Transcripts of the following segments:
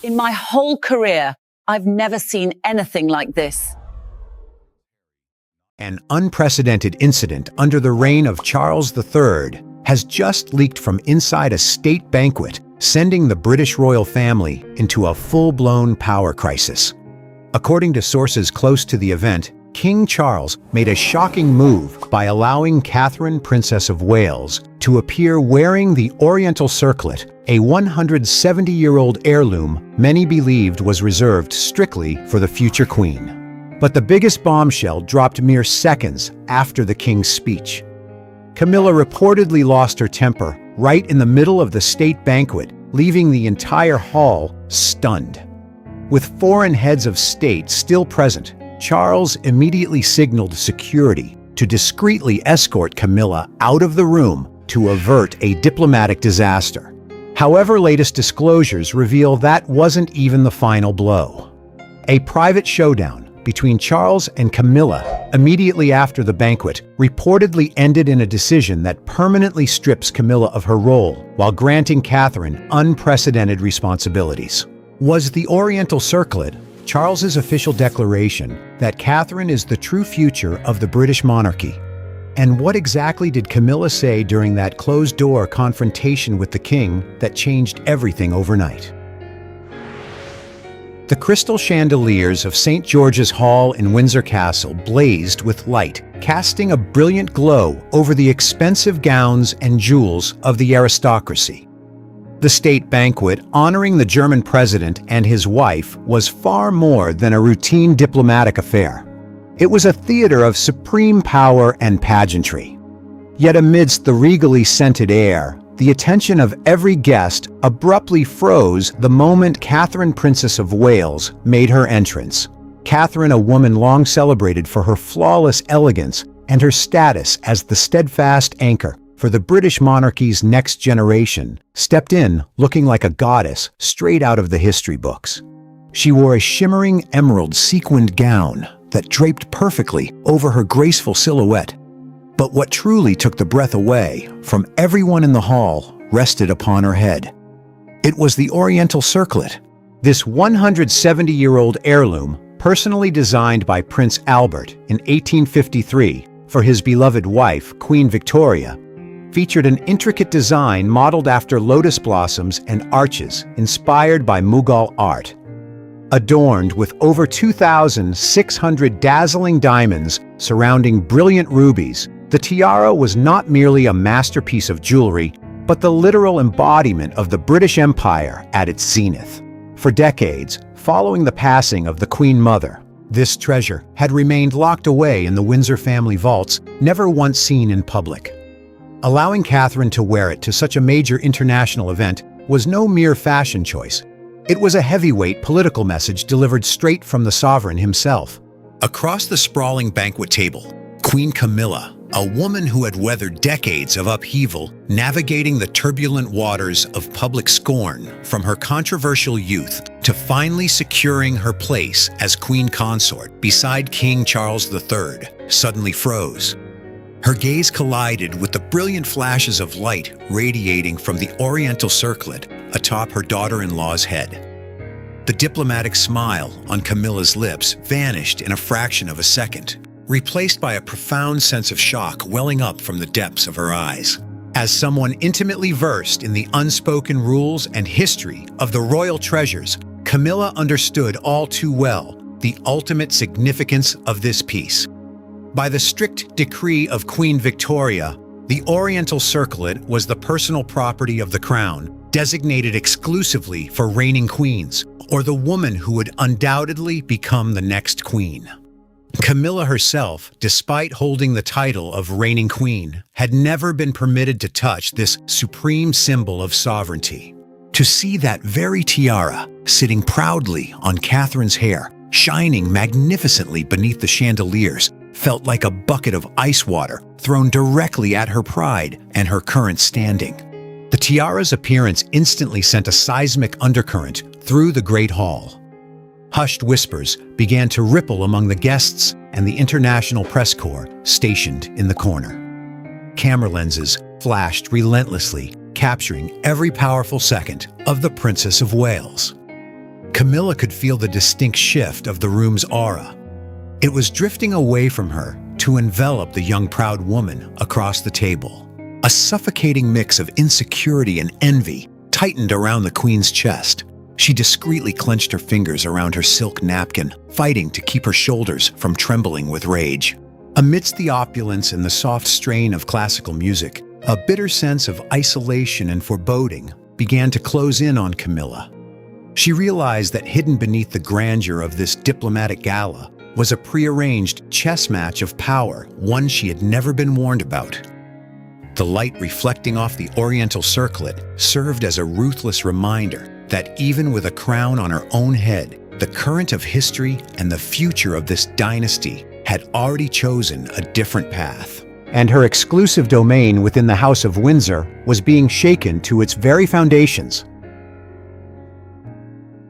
In my whole career, I've never seen anything like this. An unprecedented incident under the reign of Charles III has just leaked from inside a state banquet, sending the British royal family into a full-blown power crisis. According to sources close to the event, King Charles made a shocking move by allowing Catherine, Princess of Wales, to appear wearing the Oriental Circlet, a 170-year-old heirloom many believed was reserved strictly for the future queen. But the biggest bombshell dropped mere seconds after the king's speech. Camilla reportedly lost her temper right in the middle of the state banquet, leaving the entire hall stunned. With foreign heads of state still present, Charles immediately signaled security to discreetly escort Camilla out of the room to avert a diplomatic disaster. However, latest disclosures reveal that wasn't even the final blow. A private showdown between Charles and Camilla immediately after the banquet reportedly ended in a decision that permanently strips Camilla of her role while granting Catherine unprecedented responsibilities. Was the Oriental Circlet Charles's official declaration that Catherine is the true future of the British monarchy? And what exactly did Camilla say during that closed-door confrontation with the king that changed everything overnight? The crystal chandeliers of St. George's Hall in Windsor Castle blazed with light, casting a brilliant glow over the expensive gowns and jewels of the aristocracy. The state banquet honoring the German president and his wife was far more than a routine diplomatic affair. It was a theater of supreme power and pageantry. Yet amidst the regally scented air, the attention of every guest abruptly froze the moment Catherine, Princess of Wales, made her entrance. Catherine, a woman long celebrated for her flawless elegance and her status as the steadfast anchor for the British monarchy's next generation, stepped in looking like a goddess straight out of the history books. She wore a shimmering emerald sequined gown that draped perfectly over her graceful silhouette. But what truly took the breath away from everyone in the hall rested upon her head. It was the Oriental Circlet. This 170-year-old heirloom, personally designed by Prince Albert in 1853 for his beloved wife, Queen Victoria, featured an intricate design modeled after lotus blossoms and arches inspired by Mughal art. Adorned with over 2,600 dazzling diamonds surrounding brilliant rubies, the tiara was not merely a masterpiece of jewelry, but the literal embodiment of the British Empire at its zenith. For decades, following the passing of the Queen Mother, this treasure had remained locked away in the Windsor family vaults, never once seen in public. Allowing Catherine to wear it to such a major international event was no mere fashion choice. It was a heavyweight political message delivered straight from the sovereign himself. Across the sprawling banquet table, Queen Camilla, a woman who had weathered decades of upheaval, navigating the turbulent waters of public scorn from her controversial youth to finally securing her place as Queen Consort beside King Charles III, suddenly froze. Her gaze collided with the brilliant flashes of light radiating from the Oriental Circlet atop her daughter-in-law's head. The diplomatic smile on Camilla's lips vanished in a fraction of a second, replaced by a profound sense of shock welling up from the depths of her eyes. As someone intimately versed in the unspoken rules and history of the royal treasures, Camilla understood all too well the ultimate significance of this piece. By the strict decree of Queen Victoria, the Oriental Circlet was the personal property of the crown, designated exclusively for reigning queens, or the woman who would undoubtedly become the next queen. Camilla herself, despite holding the title of reigning queen, had never been permitted to touch this supreme symbol of sovereignty. To see that very tiara sitting proudly on Catherine's hair, shining magnificently beneath the chandeliers, felt like a bucket of ice water thrown directly at her pride and her current standing. The tiara's appearance instantly sent a seismic undercurrent through the Great Hall. Hushed whispers began to ripple among the guests and the international press corps stationed in the corner. Camera lenses flashed relentlessly, capturing every powerful second of the Princess of Wales. Camilla could feel the distinct shift of the room's aura. It was drifting away from her to envelop the young proud woman across the table. A suffocating mix of insecurity and envy tightened around the queen's chest. She discreetly clenched her fingers around her silk napkin, fighting to keep her shoulders from trembling with rage. Amidst the opulence and the soft strain of classical music, a bitter sense of isolation and foreboding began to close in on Camilla. She realized that hidden beneath the grandeur of this diplomatic gala was a prearranged chess match of power, one she had never been warned about. The light reflecting off the Oriental Circlet served as a ruthless reminder that even with a crown on her own head, the current of history and the future of this dynasty had already chosen a different path. And her exclusive domain within the House of Windsor was being shaken to its very foundations.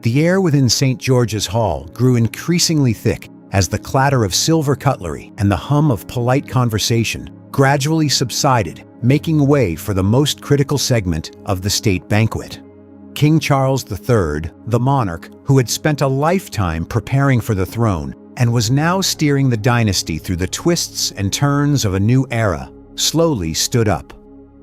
The air within St. George's Hall grew increasingly thick as the clatter of silver cutlery and the hum of polite conversation gradually subsided, making way for the most critical segment of the state banquet. King Charles III, the monarch who had spent a lifetime preparing for the throne and was now steering the dynasty through the twists and turns of a new era, slowly stood up.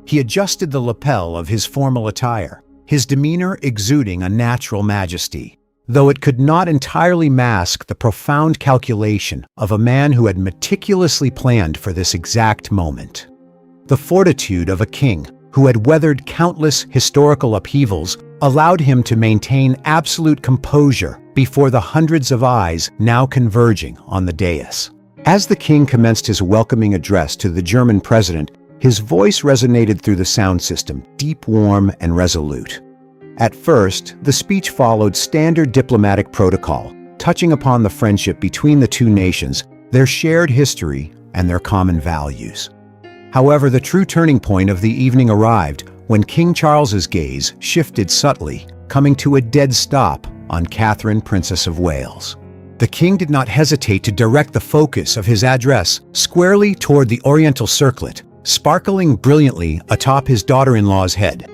He adjusted the lapel of his formal attire, his demeanor exuding a natural majesty, though it could not entirely mask the profound calculation of a man who had meticulously planned for this exact moment. The fortitude of a king who had weathered countless historical upheavals allowed him to maintain absolute composure before the hundreds of eyes now converging on the dais. As the king commenced his welcoming address to the German president, his voice resonated through the sound system, deep, warm, and resolute. At first, the speech followed standard diplomatic protocol, touching upon the friendship between the two nations, their shared history, and their common values. However, the true turning point of the evening arrived when King Charles's gaze shifted subtly, coming to a dead stop on Catherine, Princess of Wales. The king did not hesitate to direct the focus of his address squarely toward the Oriental Circlet, sparkling brilliantly atop his daughter-in-law's head.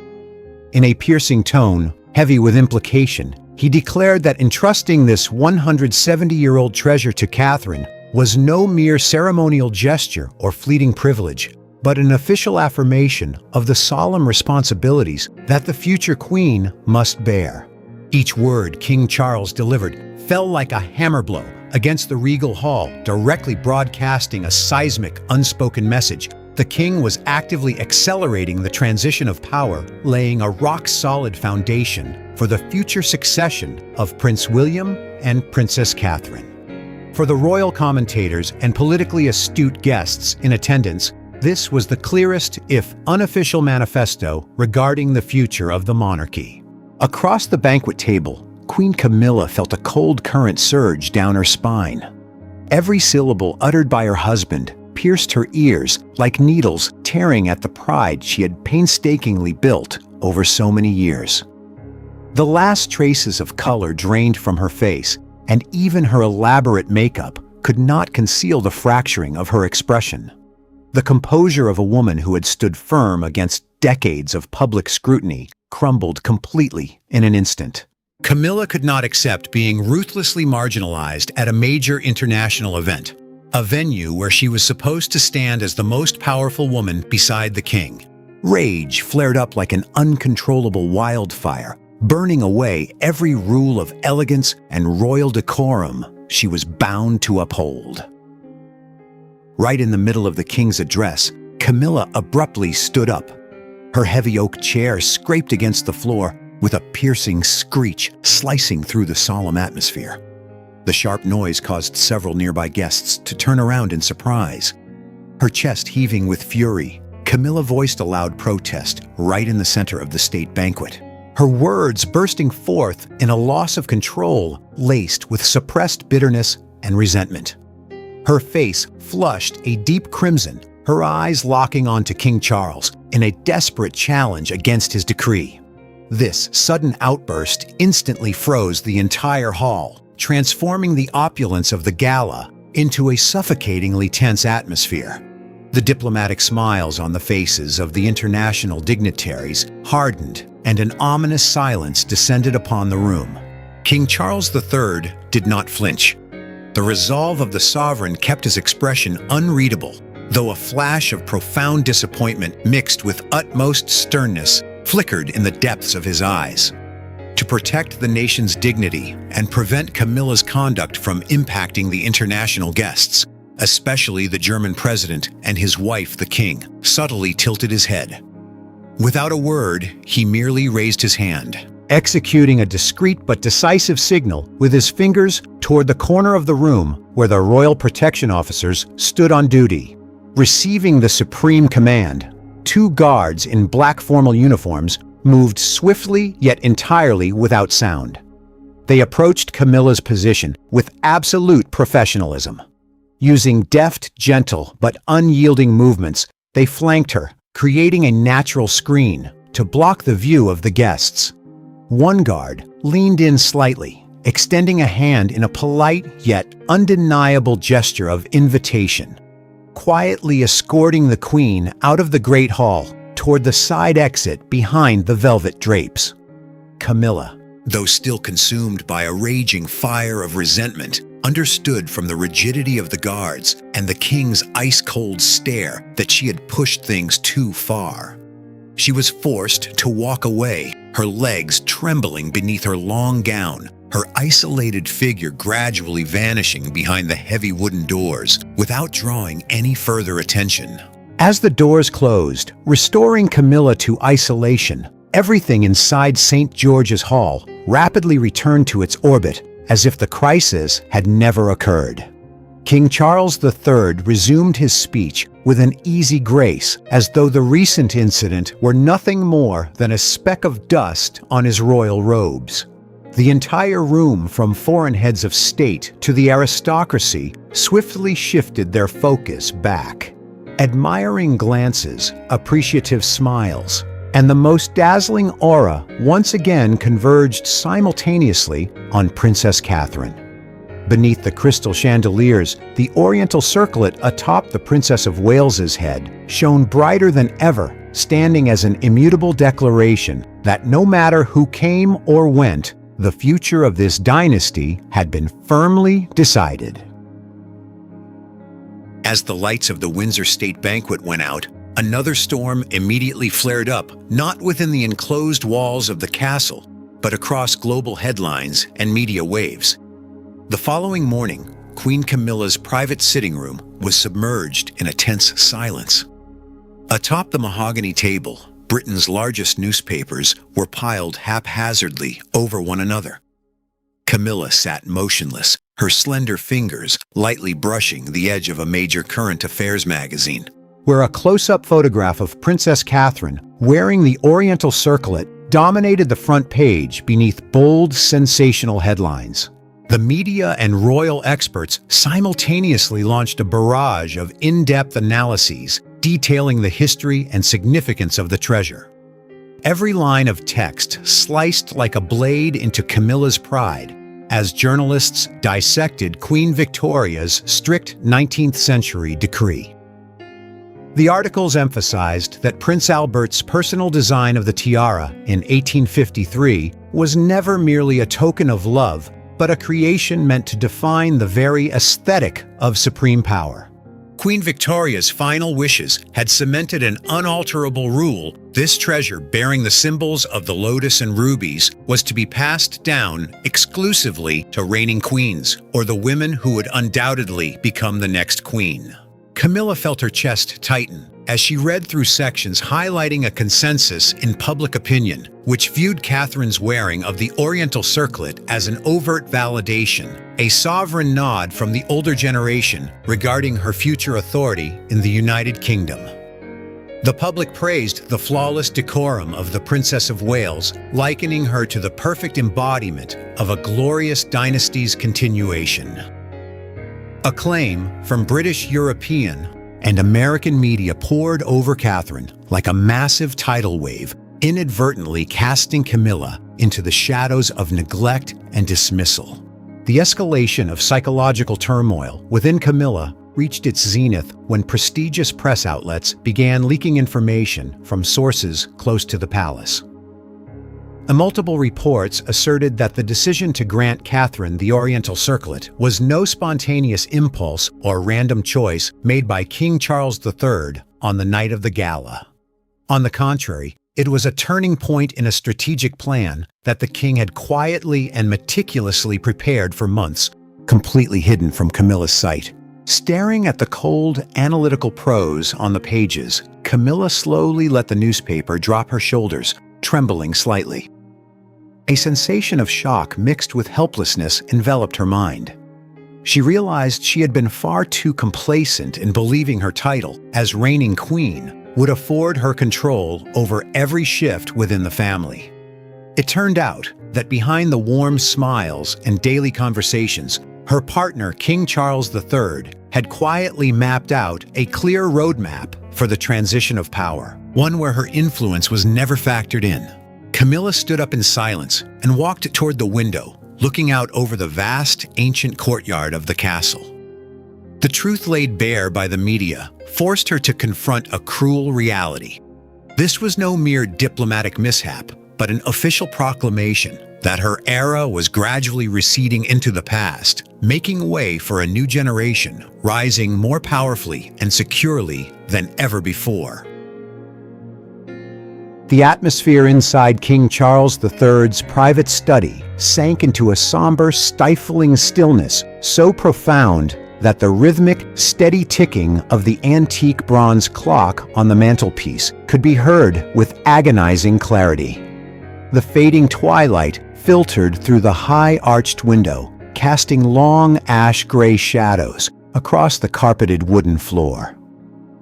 In a piercing tone, heavy with implication, he declared that entrusting this 170-year-old treasure to Catherine was no mere ceremonial gesture or fleeting privilege, but an official affirmation of the solemn responsibilities that the future queen must bear. Each word King Charles delivered fell like a hammer blow against the regal hall, directly broadcasting a seismic, unspoken message. The king was actively accelerating the transition of power, laying a rock-solid foundation for the future succession of Prince William and Princess Catherine. For the royal commentators and politically astute guests in attendance, this was the clearest, if unofficial, manifesto regarding the future of the monarchy. Across the banquet table, Queen Camilla felt a cold current surge down her spine. Every syllable uttered by her husband pierced her ears like needles tearing at the pride she had painstakingly built over so many years. The last traces of color drained from her face, and even her elaborate makeup could not conceal the fracturing of her expression. The composure of a woman who had stood firm against decades of public scrutiny crumbled completely in an instant. Camilla could not accept being ruthlessly marginalized at a major international event, a venue where she was supposed to stand as the most powerful woman beside the king. Rage flared up like an uncontrollable wildfire, burning away every rule of elegance and royal decorum she was bound to uphold. Right in the middle of the king's address, Camilla abruptly stood up. Her heavy oak chair scraped against the floor with a piercing screech slicing through the solemn atmosphere. The sharp noise caused several nearby guests to turn around in surprise. Her chest heaving with fury, Camilla voiced a loud protest right in the center of the state banquet. Her words bursting forth in a loss of control laced with suppressed bitterness and resentment. Her face flushed a deep crimson, her eyes locking onto King Charles in a desperate challenge against his decree. This sudden outburst instantly froze the entire hall, transforming the opulence of the gala into a suffocatingly tense atmosphere. The diplomatic smiles on the faces of the international dignitaries hardened, and an ominous silence descended upon the room. King Charles III did not flinch. The resolve of the sovereign kept his expression unreadable, though a flash of profound disappointment mixed with utmost sternness flickered in the depths of his eyes. To protect the nation's dignity and prevent Camilla's conduct from impacting the international guests, especially the German president and his wife, the king, subtly tilted his head. Without a word, he merely raised his hand, executing a discreet but decisive signal with his fingers toward the corner of the room where the royal protection officers stood on duty. Receiving the supreme command, two guards in black formal uniforms moved swiftly yet entirely without sound. They approached Camilla's position with absolute professionalism. Using deft, gentle, but unyielding movements, they flanked her, creating a natural screen to block the view of the guests. One guard leaned in slightly, extending a hand in a polite yet undeniable gesture of invitation, quietly escorting the queen out of the Great Hall toward the side exit behind the velvet drapes. Camilla, though still consumed by a raging fire of resentment, understood from the rigidity of the guards and the king's ice-cold stare that she had pushed things too far. She was forced to walk away, her legs trembling beneath her long gown, her isolated figure gradually vanishing behind the heavy wooden doors without drawing any further attention. As the doors closed, restoring Camilla to isolation, everything inside St. George's Hall rapidly returned to its orbit as if the crisis had never occurred. King Charles III resumed his speech with an easy grace, as though the recent incident were nothing more than a speck of dust on his royal robes. The entire room, from foreign heads of state to the aristocracy, swiftly shifted their focus back. Admiring glances, appreciative smiles, and the most dazzling aura once again converged simultaneously on Princess Catherine. Beneath the crystal chandeliers, the Oriental Circlet atop the Princess of Wales's head shone brighter than ever, standing as an immutable declaration that no matter who came or went, the future of this dynasty had been firmly decided. As the lights of the Windsor state banquet went out, another storm immediately flared up, not within the enclosed walls of the castle, but across global headlines and media waves. The following morning, Queen Camilla's private sitting room was submerged in a tense silence. Atop the mahogany table, Britain's largest newspapers were piled haphazardly over one another. Camilla sat motionless, her slender fingers lightly brushing the edge of a major current affairs magazine, where a close-up photograph of Princess Catherine wearing the Oriental Circlet dominated the front page beneath bold, sensational headlines. The media and royal experts simultaneously launched a barrage of in-depth analyses detailing the history and significance of the treasure. Every line of text sliced like a blade into Camilla's pride as journalists dissected Queen Victoria's strict 19th century decree. The articles emphasized that Prince Albert's personal design of the tiara in 1853 was never merely a token of love, but a creation meant to define the very aesthetic of supreme power. Queen Victoria's final wishes had cemented an unalterable rule: this treasure, bearing the symbols of the lotus and rubies, was to be passed down exclusively to reigning queens, or the women who would undoubtedly become the next queen. Camilla felt her chest tighten as she read through sections highlighting a consensus in public opinion, which viewed Catherine's wearing of the Oriental Circlet as an overt validation, a sovereign nod from the older generation regarding her future authority in the United Kingdom. The public praised the flawless decorum of the Princess of Wales, likening her to the perfect embodiment of a glorious dynasty's continuation. Acclaim from British, European, and American media poured over Catherine like a massive tidal wave, inadvertently casting Camilla into the shadows of neglect and dismissal. The escalation of psychological turmoil within Camilla reached its zenith when prestigious press outlets began leaking information from sources close to the palace. Multiple reports asserted that the decision to grant Catherine the Oriental Circlet was no spontaneous impulse or random choice made by King Charles III on the night of the gala. On the contrary, it was a turning point in a strategic plan that the king had quietly and meticulously prepared for months, completely hidden from Camilla's sight. Staring at the cold, analytical prose on the pages, Camilla slowly let the newspaper drop her shoulders, trembling slightly. A sensation of shock mixed with helplessness enveloped her mind. She realized she had been far too complacent in believing her title as reigning queen would afford her control over every shift within the family. It turned out that behind the warm smiles and daily conversations, her partner, King Charles III, had quietly mapped out a clear roadmap for the transition of power, one where her influence was never factored in. Camilla stood up in silence and walked toward the window, looking out over the vast, ancient courtyard of the castle. The truth laid bare by the media forced her to confront a cruel reality. This was no mere diplomatic mishap, but an official proclamation that her era was gradually receding into the past, making way for a new generation, rising more powerfully and securely than ever before. The atmosphere inside King Charles III's private study sank into a somber, stifling stillness so profound that the rhythmic, steady ticking of the antique bronze clock on the mantelpiece could be heard with agonizing clarity. The fading twilight filtered through the high-arched window, casting long ash-gray shadows across the carpeted wooden floor.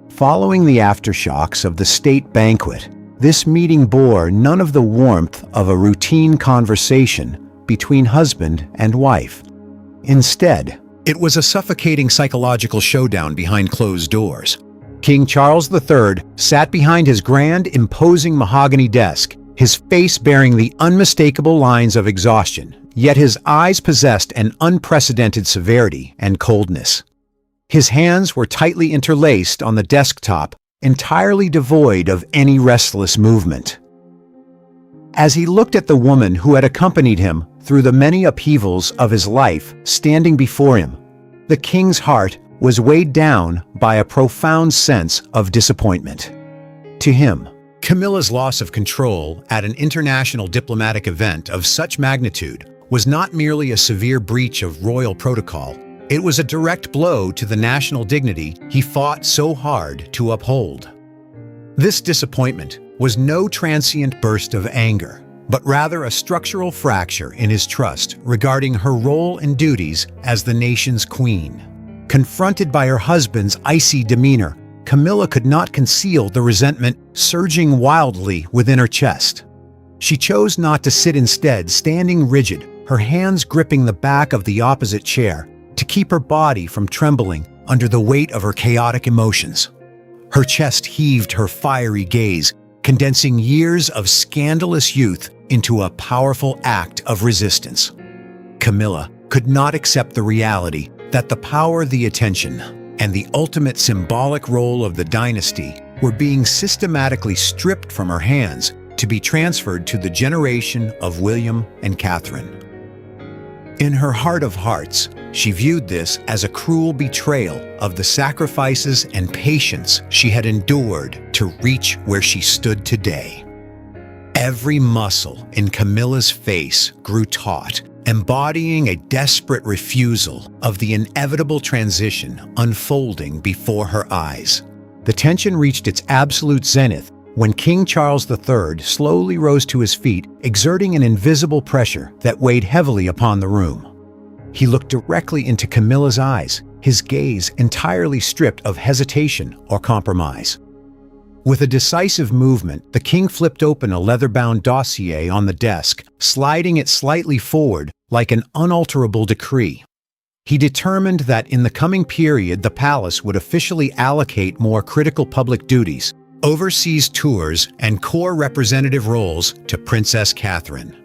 Following the aftershocks of the state banquet, this meeting bore none of the warmth of a routine conversation between husband and wife. Instead, it was a suffocating psychological showdown behind closed doors. King Charles III sat behind his grand, imposing mahogany desk, his face bearing the unmistakable lines of exhaustion, yet his eyes possessed an unprecedented severity and coldness. His hands were tightly interlaced on the desktop, entirely devoid of any restless movement. As he looked at the woman who had accompanied him through the many upheavals of his life standing before him, the king's heart was weighed down by a profound sense of disappointment. To him, Camilla's loss of control at an international diplomatic event of such magnitude was not merely a severe breach of royal protocol, it was a direct blow to the national dignity he fought so hard to uphold. This disappointment was no transient burst of anger, but rather a structural fracture in his trust regarding her role and duties as the nation's queen. Confronted by her husband's icy demeanor, Camilla could not conceal the resentment surging wildly within her chest. She chose not to sit, instead standing rigid, her hands gripping the back of the opposite chair to keep her body from trembling under the weight of her chaotic emotions. Her chest heaved, her fiery gaze condensing years of scandalous youth into a powerful act of resistance. Camilla could not accept the reality that the power, the attention, and the ultimate symbolic role of the dynasty were being systematically stripped from her hands to be transferred to the generation of William and Catherine. In her heart of hearts, she viewed this as a cruel betrayal of the sacrifices and patience she had endured to reach where she stood today. Every muscle in Camilla's face grew taut, embodying a desperate refusal of the inevitable transition unfolding before her eyes. The tension reached its absolute zenith when King Charles III slowly rose to his feet, exerting an invisible pressure that weighed heavily upon the room. He looked directly into Camilla's eyes, his gaze entirely stripped of hesitation or compromise. With a decisive movement, the king flipped open a leather-bound dossier on the desk, sliding it slightly forward like an unalterable decree. He determined that in the coming period the palace would officially allocate more critical public duties, overseas tours, and core representative roles to Princess Catherine.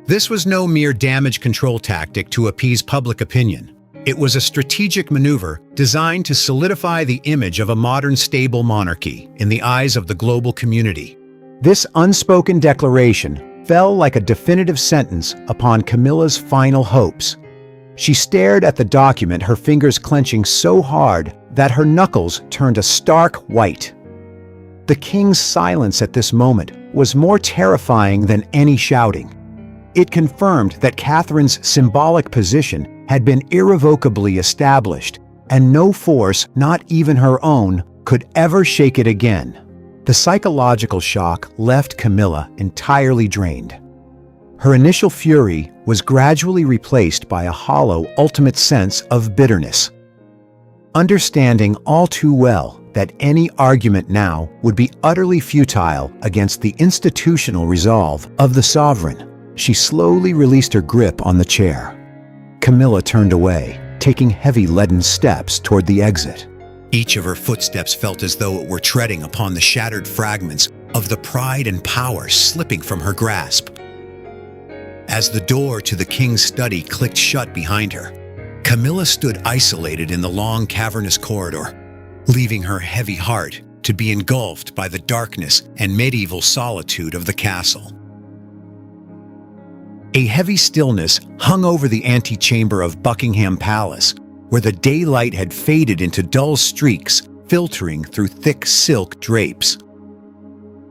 This was no mere damage control tactic to appease public opinion. It was a strategic maneuver designed to solidify the image of a modern, stable monarchy in the eyes of the global community. This unspoken declaration fell like a definitive sentence upon Camilla's final hopes. She stared at the document, her fingers clenching so hard that her knuckles turned a stark white. The king's silence at this moment was more terrifying than any shouting. It confirmed that Catherine's symbolic position had been irrevocably established, and no force, not even her own, could ever shake it again. The psychological shock left Camilla entirely drained. Her initial fury was gradually replaced by a hollow, ultimate sense of bitterness. Understanding all too well that any argument now would be utterly futile against the institutional resolve of the sovereign, she slowly released her grip on the chair. Camilla turned away, taking heavy leaden steps toward the exit. Each of her footsteps felt as though it were treading upon the shattered fragments of the pride and power slipping from her grasp. As the door to the king's study clicked shut behind her, Camilla stood isolated in the long, cavernous corridor, leaving her heavy heart to be engulfed by the darkness and medieval solitude of the castle. A heavy stillness hung over the antechamber of Buckingham Palace, where the daylight had faded into dull streaks filtering through thick silk drapes.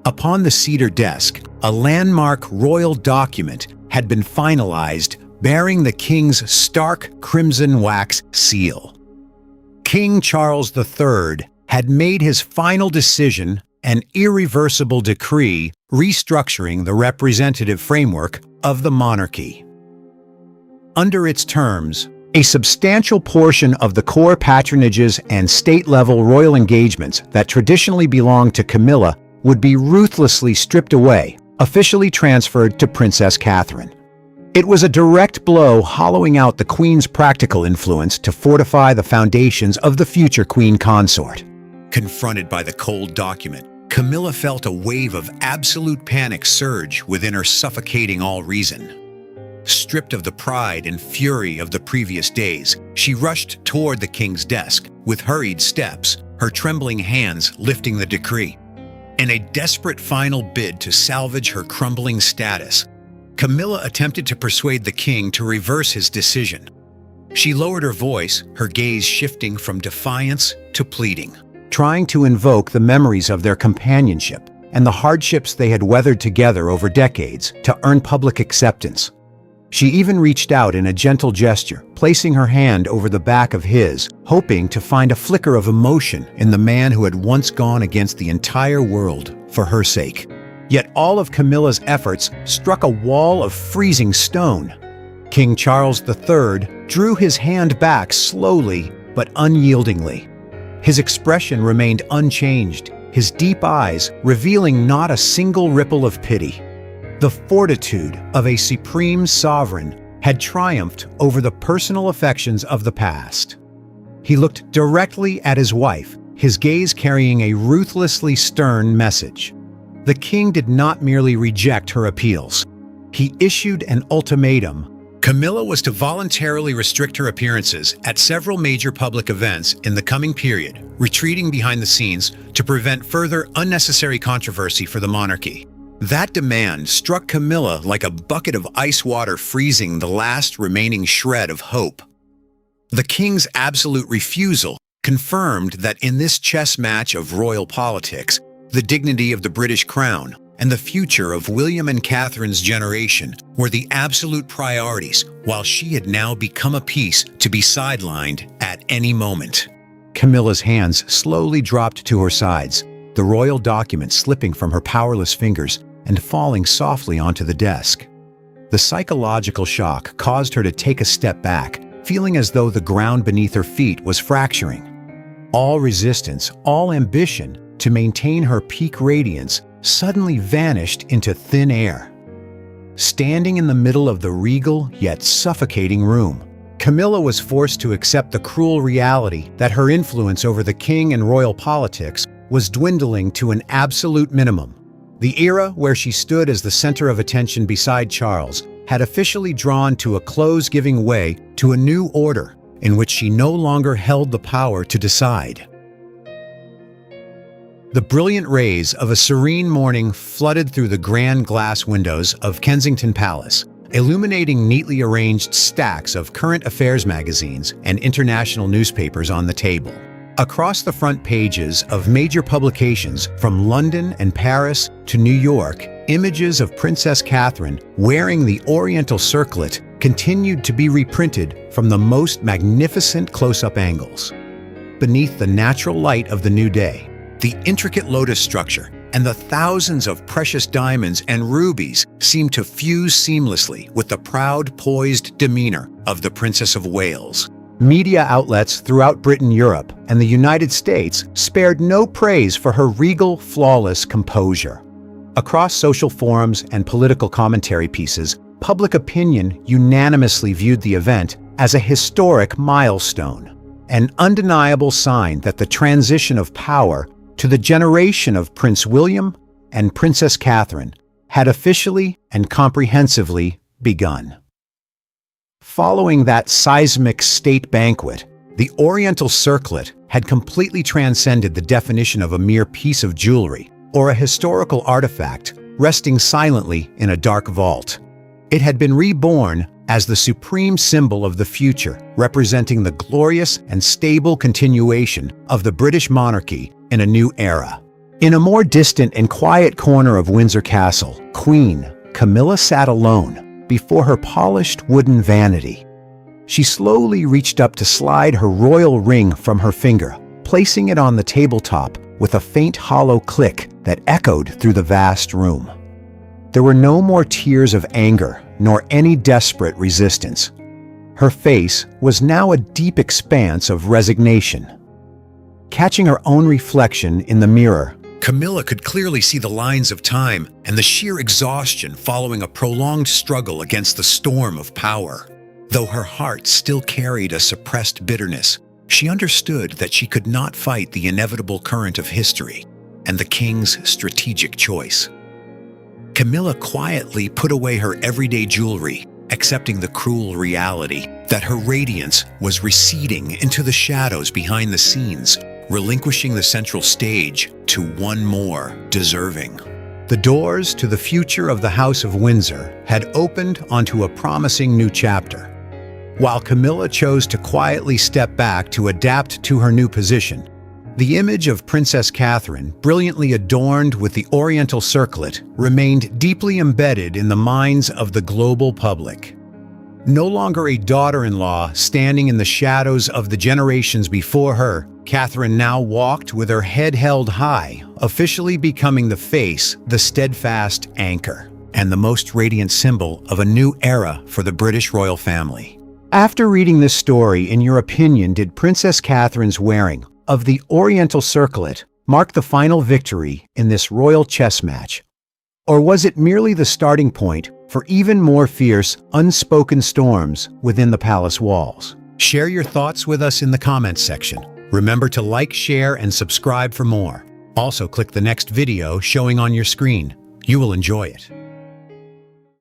Upon the cedar desk, a landmark royal document had been finalized, bearing the king's stark crimson wax seal. King Charles III had made his final decision, an irreversible decree restructuring the representative framework of the monarchy. Under its terms, a substantial portion of the core patronages and state-level royal engagements that traditionally belonged to Camilla would be ruthlessly stripped away, officially transferred to Princess Catherine. It was a direct blow, hollowing out the Queen's practical influence to fortify the foundations of the future Queen consort. Confronted by the cold document, Camilla felt a wave of absolute panic surge within her, suffocating all reason. Stripped of the pride and fury of the previous days, she rushed toward the king's desk with hurried steps, her trembling hands lifting the decree. In a desperate final bid to salvage her crumbling status, Camilla attempted to persuade the king to reverse his decision. She lowered her voice, her gaze shifting from defiance to pleading, trying to invoke the memories of their companionship and the hardships they had weathered together over decades to earn public acceptance. She even reached out in a gentle gesture, placing her hand over the back of his, hoping to find a flicker of emotion in the man who had once gone against the entire world for her sake. Yet all of Camilla's efforts struck a wall of freezing stone. King Charles III drew his hand back slowly but unyieldingly. His expression remained unchanged, his deep eyes revealing not a single ripple of pity. The fortitude of a supreme sovereign had triumphed over the personal affections of the past. He looked directly at his wife, his gaze carrying a ruthlessly stern message. The king did not merely reject her appeals. He issued an ultimatum. Camilla was to voluntarily restrict her appearances at several major public events in the coming period, retreating behind the scenes to prevent further unnecessary controversy for the monarchy. That demand struck Camilla like a bucket of ice water, freezing the last remaining shred of hope. The king's absolute refusal confirmed that in this chess match of royal politics, the dignity of the British crown and the future of William and Catherine's generation were the absolute priorities, while she had now become a piece to be sidelined at any moment. Camilla's hands slowly dropped to her sides, the royal document slipping from her powerless fingers and falling softly onto the desk. The psychological shock caused her to take a step back, feeling as though the ground beneath her feet was fracturing. All resistance, all ambition to maintain her peak radiance suddenly vanished into thin air. Standing in the middle of the regal yet suffocating room, Camilla was forced to accept the cruel reality that her influence over the king and royal politics was dwindling to an absolute minimum. The era where she stood as the center of attention beside Charles had officially drawn to a close, giving way to a new order in which she no longer held the power to decide. The brilliant rays of a serene morning flooded through the grand glass windows of Kensington Palace, illuminating neatly arranged stacks of current affairs magazines and international newspapers on the table. Across the front pages of major publications from London and Paris to New York, images of Princess Catherine wearing the Oriental Circlet continued to be reprinted from the most magnificent close-up angles. Beneath the natural light of the new day, the intricate lotus structure and the thousands of precious diamonds and rubies seemed to fuse seamlessly with the proud, poised demeanor of the Princess of Wales. Media outlets throughout Britain, Europe, and the United States spared no praise for her regal, flawless composure. Across social forums and political commentary pieces, public opinion unanimously viewed the event as a historic milestone, an undeniable sign that the transition of power to the generation of Prince William and Princess Catherine had officially and comprehensively begun. Following that seismic state banquet, the Oriental Circlet had completely transcended the definition of a mere piece of jewelry or a historical artifact resting silently in a dark vault. It had been reborn as the supreme symbol of the future, representing the glorious and stable continuation of the British monarchy in a new era. In a more distant and quiet corner of Windsor Castle, Queen Camilla sat alone before her polished wooden vanity. She slowly reached up to slide her royal ring from her finger, placing it on the tabletop with a faint hollow click that echoed through the vast room. There were no more tears of anger, nor any desperate resistance. Her face was now a deep expanse of resignation. Catching her own reflection in the mirror, Camilla could clearly see the lines of time and the sheer exhaustion following a prolonged struggle against the storm of power. Though her heart still carried a suppressed bitterness, she understood that she could not fight the inevitable current of history and the king's strategic choice. Camilla quietly put away her everyday jewelry, accepting the cruel reality that her radiance was receding into the shadows behind the scenes, relinquishing the central stage to one more deserving. the doors to the future of the House of Windsor had opened onto a promising new chapter. While Camilla chose to quietly step back to adapt to her new position, the image of Princess Catherine, brilliantly adorned with the Oriental Circlet, remained deeply embedded in the minds of the global public. No longer a daughter-in-law standing in the shadows of the generations before her, Catherine now walked with her head held high, officially becoming the face, the steadfast anchor, and the most radiant symbol of a new era for the British royal family. After reading this story, in your opinion, did Princess Catherine's wearing of the Oriental Circlet mark the final victory in this royal chess match? Or was it merely the starting point for even more fierce, unspoken storms within the palace walls? Share your thoughts with us in the comments section. Remember to like, share, and subscribe for more. Also, click the next video showing on your screen. You will enjoy it.